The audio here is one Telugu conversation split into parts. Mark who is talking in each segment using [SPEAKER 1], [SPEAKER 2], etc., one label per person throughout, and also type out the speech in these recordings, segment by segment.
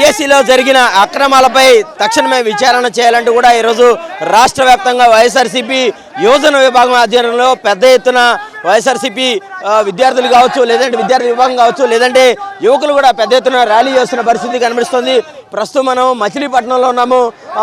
[SPEAKER 1] డిఎస్సిలో జరిగిన అక్రమాలపై తక్షణమే విచారణ చేయాలంటూ కూడా ఈరోజు రాష్ట్ర వ్యాప్తంగా వైఎస్ఆర్సీపీ యువజన విభాగం ఆధ్వర్యంలో పెద్ద ఎత్తున వైఎస్ఆర్సీపీ విద్యార్థులు కావచ్చు, లేదంటే విద్యార్థి విభాగం కావచ్చు, లేదంటే యువకులు కూడా పెద్ద ఎత్తున ర్యాలీ చేస్తున్న పరిస్థితి కనిపిస్తుంది. ప్రస్తుతం మనం మచిలీపట్నంలో ఉన్నాము.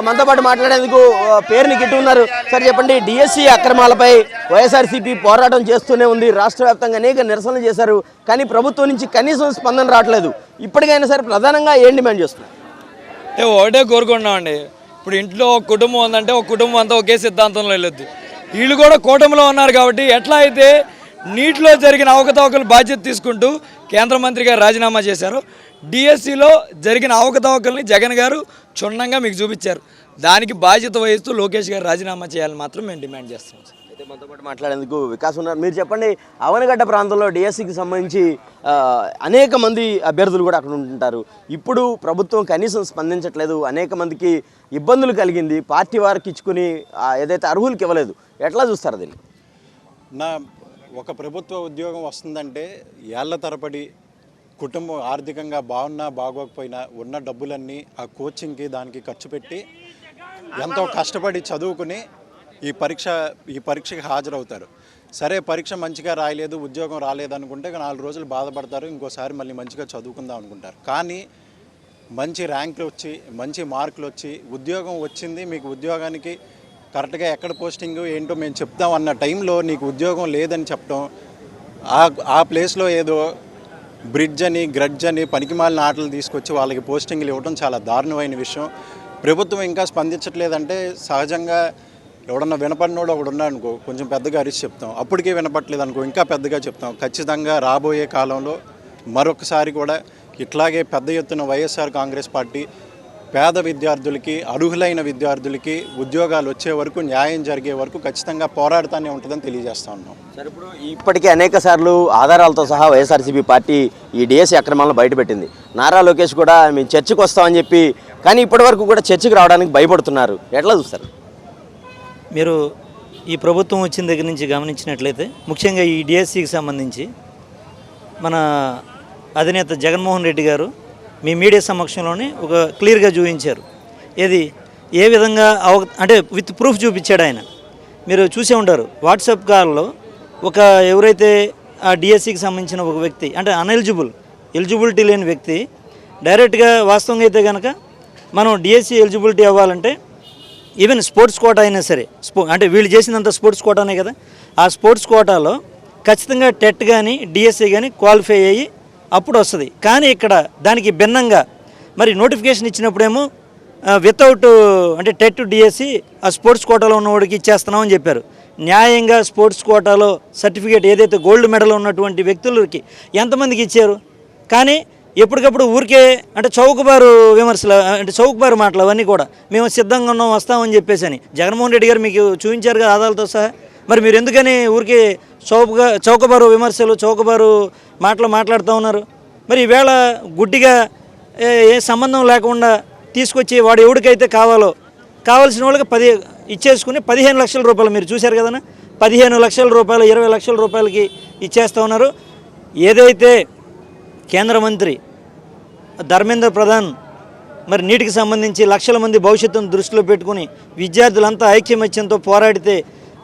[SPEAKER 1] మనతో పాటు మాట్లాడేందుకు పేరుని గిట్టు ఉన్నారు. సార్ చెప్పండి, డిఎస్సి అక్రమాలపై వైఎస్ఆర్సీపీ పోరాటం చేస్తూనే ఉంది. రాష్ట్ర వ్యాప్తంగా అనేక నిరసనలు చేశారు, కానీ ప్రభుత్వం నుంచి కనీసం స్పందన రావట్లేదు. ఇప్పటికైనా సరే ప్రధానంగా ఏం డిమాండ్ చేస్తున్నారు?
[SPEAKER 2] ఒకటే కోరుకుంటున్నామండి. ఇప్పుడు ఇంట్లో ఒక కుటుంబం ఉందంటే ఒక కుటుంబం అంతా ఒకే సిద్ధాంతంలో వెళ్ళొద్దు. వీళ్ళు కూడా కూటమిలో ఉన్నారు కాబట్టి ఎట్లా అయితే నీటిలో జరిగిన అవకతవకలు బాధ్యత తీసుకుంటూ కేంద్ర మంత్రి గారు రాజీనామా చేశారు, డిఎస్సిలో జరిగిన అవకతవకల్ని జగన్ గారు క్షుణ్ణంగా మీకు చూపించారు. దానికి బాధ్యత వహిస్తూ లోకేష్ గారు రాజీనామా చేయాలని మాత్రం మేము డిమాండ్ చేస్తున్నాం.
[SPEAKER 1] అయితే మనతో పాటు మాట్లాడేందుకు వికాస్ ఉన్నారు. మీరు చెప్పండి, అవనగడ్డ ప్రాంతంలో డిఎస్సికి సంబంధించి అనేక మంది అభ్యర్థులు కూడా అక్కడ ఉంటుంటారు. ఇప్పుడు ప్రభుత్వం కనీసం స్పందించట్లేదు, అనేక మందికి ఇబ్బందులు కలిగింది, పార్టీ వారికి ఇచ్చుకుని ఏదైతే అర్హులకి ఇవ్వలేదు. ఎట్లా చూస్తారు దీన్ని?
[SPEAKER 3] ఒక ప్రభుత్వ ఉద్యోగం వస్తుందంటే ఏళ్ల తరబడి కుటుంబం ఆర్థికంగా బాగున్నా బాగోకపోయినా ఉన్న డబ్బులన్నీ ఆ కోచింగ్కి దానికి ఖర్చు పెట్టి ఎంతో కష్టపడి చదువుకుని ఈ పరీక్షకి హాజరవుతారు. సరే, పరీక్ష మంచిగా రాయలేదు, ఉద్యోగం రాలేదనుకుంటే 4 రోజులు బాధపడతారు, ఇంకోసారి మళ్ళీ మంచిగా చదువుకుందాం అనుకుంటారు. కానీ మంచి ర్యాంకులు వచ్చి మంచి మార్కులు వచ్చి ఉద్యోగం వచ్చింది, మీకు ఉద్యోగానికి కరెక్ట్గా ఎక్కడ పోస్టింగ్ ఏంటో మేము చెప్తాం అన్న టైంలో నీకు ఉద్యోగం లేదని చెప్పడం, ఆ ప్లేస్లో ఏదో బ్రిడ్జ్ అని గ్రడ్జ్ అని పనికిమాలిన ఆటలు తీసుకొచ్చి వాళ్ళకి పోస్టింగ్లు ఇవ్వడం చాలా దారుణమైన విషయం. ప్రభుత్వం ఇంకా స్పందించట్లేదంటే సహజంగా ఎవడన్నా వినపడినోడు ఒకడు ఉన్నాడు అనుకో, కొంచెం పెద్దగా అరిచి చెప్తాం. అప్పటికే వినపట్లేదు అనుకో, ఇంకా పెద్దగా చెప్తాం. ఖచ్చితంగా రాబోయే కాలంలో మరొకసారి కూడా ఇట్లాగే పెద్ద ఎత్తున వైఎస్ఆర్ కాంగ్రెస్ పార్టీ పేద విద్యార్థులకి, అర్హులైన విద్యార్థులకి ఉద్యోగాలు వచ్చే వరకు, న్యాయం జరిగే వరకు ఖచ్చితంగా పోరాడుతూనే ఉంటుందని తెలియజేస్తా ఉన్నాం.
[SPEAKER 1] సార్, ఇప్పుడు ఇప్పటికే అనేక సార్లు ఆధారాలతో సహా వైఎస్ఆర్సీపీ పార్టీ ఈ డిఎస్సి అక్రమాలను బయటపెట్టింది. నారా లోకేష్ కూడా మేము చర్చకు వస్తామని చెప్పి, కానీ ఇప్పటి వరకు కూడా చర్చకు రావడానికి భయపడుతున్నారు. ఎట్లా చూస్తారు?
[SPEAKER 4] మీరు ఈ ప్రభుత్వం వచ్చిన దగ్గర నుంచి గమనించినట్లయితే ముఖ్యంగా ఈ డిఎస్సికి సంబంధించి మన అధినేత జగన్మోహన్ రెడ్డి గారు మీ మీడియా సమక్షంలోనే ఒక క్లియర్గా చూపించారు. ఏది ఏ విధంగా అంటే విత్ ప్రూఫ్ చూపించాడు ఆయన. మీరు చూసే ఉంటారు, వాట్సాప్ కాల్లో ఒక ఎవరైతే ఆ డిఎస్సికి సంబంధించిన ఒక వ్యక్తి, అంటే ఎలిజిబిలిటీ లేని వ్యక్తి డైరెక్ట్గా వాస్తవంగా అయితే కనుక మనం డిఎస్సి ఎలిజిబిలిటీ అవ్వాలంటే ఈవెన్ స్పోర్ట్స్ కోటా అయినా సరే, అంటే వీళ్ళు చేసినంత స్పోర్ట్స్ కోటానే కదా, ఆ స్పోర్ట్స్ కోటాలో ఖచ్చితంగా టెట్ కానీ డిఎస్సి కానీ క్వాలిఫై అయ్యి అప్పుడు వస్తుంది. కానీ ఇక్కడ దానికి భిన్నంగా మరి నోటిఫికేషన్ ఇచ్చినప్పుడేమో వితౌట్ అంటే టెట్ డిఎస్సి ఆ స్పోర్ట్స్ కోటాలో ఉన్నవాడికి ఇచ్చేస్తున్నామని చెప్పారు. న్యాయంగా స్పోర్ట్స్ కోటాలో సర్టిఫికేట్ ఏదైతే గోల్డ్ మెడల్ ఉన్నటువంటి వ్యక్తులకి ఎంతమందికి ఇచ్చారు? కానీ ఎప్పటికప్పుడు ఊరికే అంటే చౌకబారు విమర్శలు, అంటే చౌకబారు మాటలు అవన్నీ కూడా మేము సిద్ధంగా ఉన్నాం వస్తామని చెప్పేసి అని జగన్మోహన్ రెడ్డి గారు మీకు చూపించారు కదా ఆధారాలతో సహా. మరి మీరు ఎందుకని ఊరికే చౌకబారు విమర్శలు, చౌకబారు మాటలు మాట్లాడుతూ ఉన్నారు? మరి ఈవేళ గుడ్డిగా ఏ సంబంధం లేకుండా తీసుకొచ్చి వాడు ఎవరికైతే కావాల్సిన వాళ్ళకి ఇచ్చేసుకుని 15 లక్షల రూపాయలు మీరు చూశారు కదన్నా, 15 లక్షల రూపాయలు 20 లక్షల రూపాయలకి ఇచ్చేస్తూ ఉన్నారు. ఏదైతే కేంద్ర మంత్రి ధర్మేంద్ర ప్రధాన్ మరి నీటికి సంబంధించి లక్షల మంది భవిష్యత్తును దృష్టిలో పెట్టుకుని విద్యార్థులంతా ఐక్యమత్యంతో పోరాడితే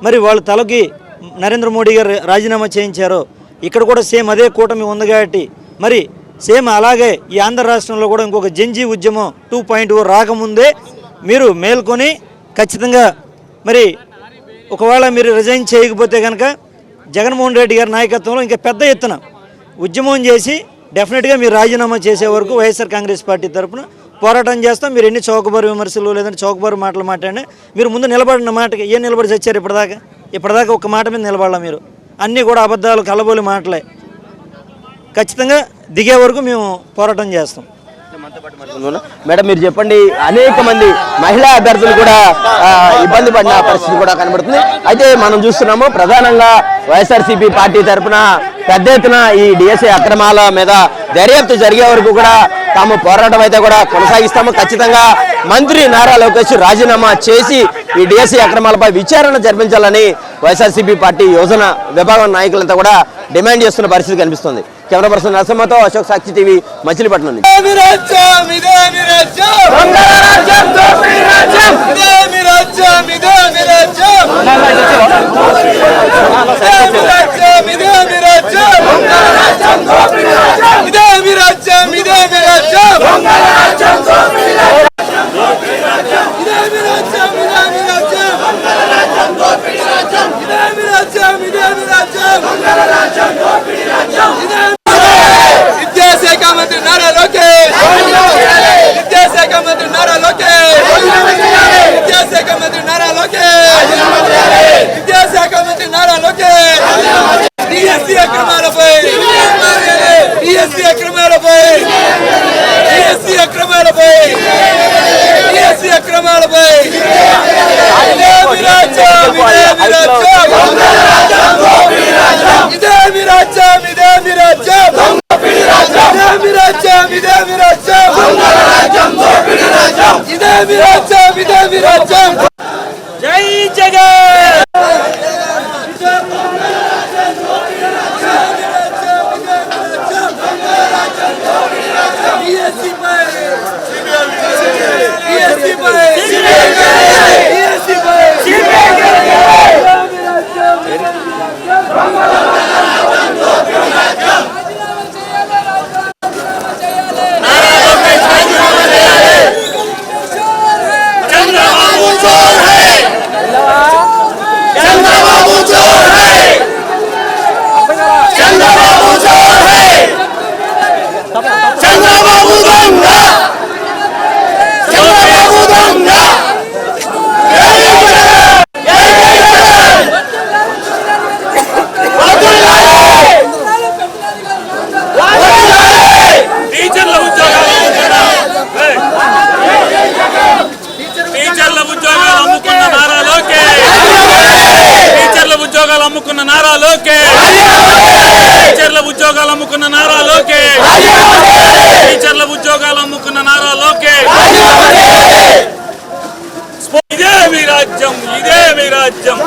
[SPEAKER 4] మరి వాళ్ళ తలకి నరేంద్ర మోడీ గారు రాజీనామా చేయించారో, ఇక్కడ కూడా సేమ్ అదే కూటమి ఉంది కాబట్టి మరి సేమ్ అలాగే ఈ ఆంధ్ర రాష్ట్రంలో కూడా ఇంకొక జంజీ ఉద్యమం 2.0 రాకముందే మీరు మేల్కొని ఖచ్చితంగా మరి ఒకవేళ మీరు రిజైన్ చేయకపోతే కనుక జగన్మోహన్ రెడ్డి గారి నాయకత్వంలో ఇంకా పెద్ద ఎత్తున ఉద్యమం చేసి డెఫినెట్గా మీరు రాజీనామా చేసే వరకు వైఎస్ఆర్ కాంగ్రెస్ పార్టీ తరఫున పోరాటం చేస్తాం. మీరు ఎన్ని చౌకబారు విమర్శలు లేదంటే చౌకబారు మాటలు మాట్లాడినా మీరు ముందు నిలబడిన మాటకి ఏం నిలబడి చచ్చారు? ఇప్పటిదాకా ఒక్క మాట మీద నిలబడాల మీరు? అన్నీ కూడా అబద్ధాలు, కలబోలి మాటలే. ఖచ్చితంగా దిగే వరకు మేము పోరాటం చేస్తాం.
[SPEAKER 1] మేడం, మీరు చెప్పండి, అనేక మంది మహిళా అభ్యర్థులు కూడా ఇబ్బంది పడిన పరిస్థితి కూడా కనబడుతుంది. అయితే మనం చూస్తున్నాము, ప్రధానంగా వైఎస్ఆర్సీపీ పార్టీ తరఫున పెద్ద ఎత్తున ఈ డిఎస్సి అక్రమాల మీద దర్యాప్తు జరిగే వరకు కూడా తాము పోరాటం అయితే కూడా కొనసాగిస్తాము. ఖచ్చితంగా మంత్రి నారా లోకేష్ రాజీనామా చేసి ఈ డిఎస్సి అక్రమాలపై విచారణ జరిపించాలని వైఎస్ఆర్సీపీ పార్టీ యువజన విభాగం నాయకులంతా కూడా డిమాండ్ చేస్తున్న పరిస్థితి కనిపిస్తుంది. కెమెరా పర్సన్ నరసింహతో అశోక్, సాక్షి టీవీ, మచిలీపట్నం నుంచి.
[SPEAKER 2] విద్యాశాఖ మంత్రి నారా లోకేష్, విద్యాశాఖ మంత్రి నారా లోకేష్, విద్యాశాఖ మంత్రి నారా లోకేష్, విద్యాశాఖ మంత్రి నారా లోకేష్. డిఎస్సీ అక్రమాలపై, డిఎస్సీ అక్రమాలపై, డిఎస్సీ అక్రమాలపై, డిఎస్సీ అక్రమాలపై ఇదే మీ రాజ్యం, ఇదే మీ రాజ్యం, ఇదే మీ రాజ్యం, ఇదే మీ రాజ్యం, ఇదే మీ రాజ్యం, ఇదే మీ రాజ్యం, ఇదే మీ రాజ్యం, ఇదే మీ రాజ్యం. జై జగన్.
[SPEAKER 5] అమ్ముకున్న నారా లోకేష్, టీచర్ల ఉద్యోగాలు అమ్ముకున్న నారా లోకేష్, టీచర్ల ఉద్యోగాలు అమ్ముకున్న నారా లోకేష్. ఇదే మీ రాజ్యం, ఇదే మీ రాజ్యం.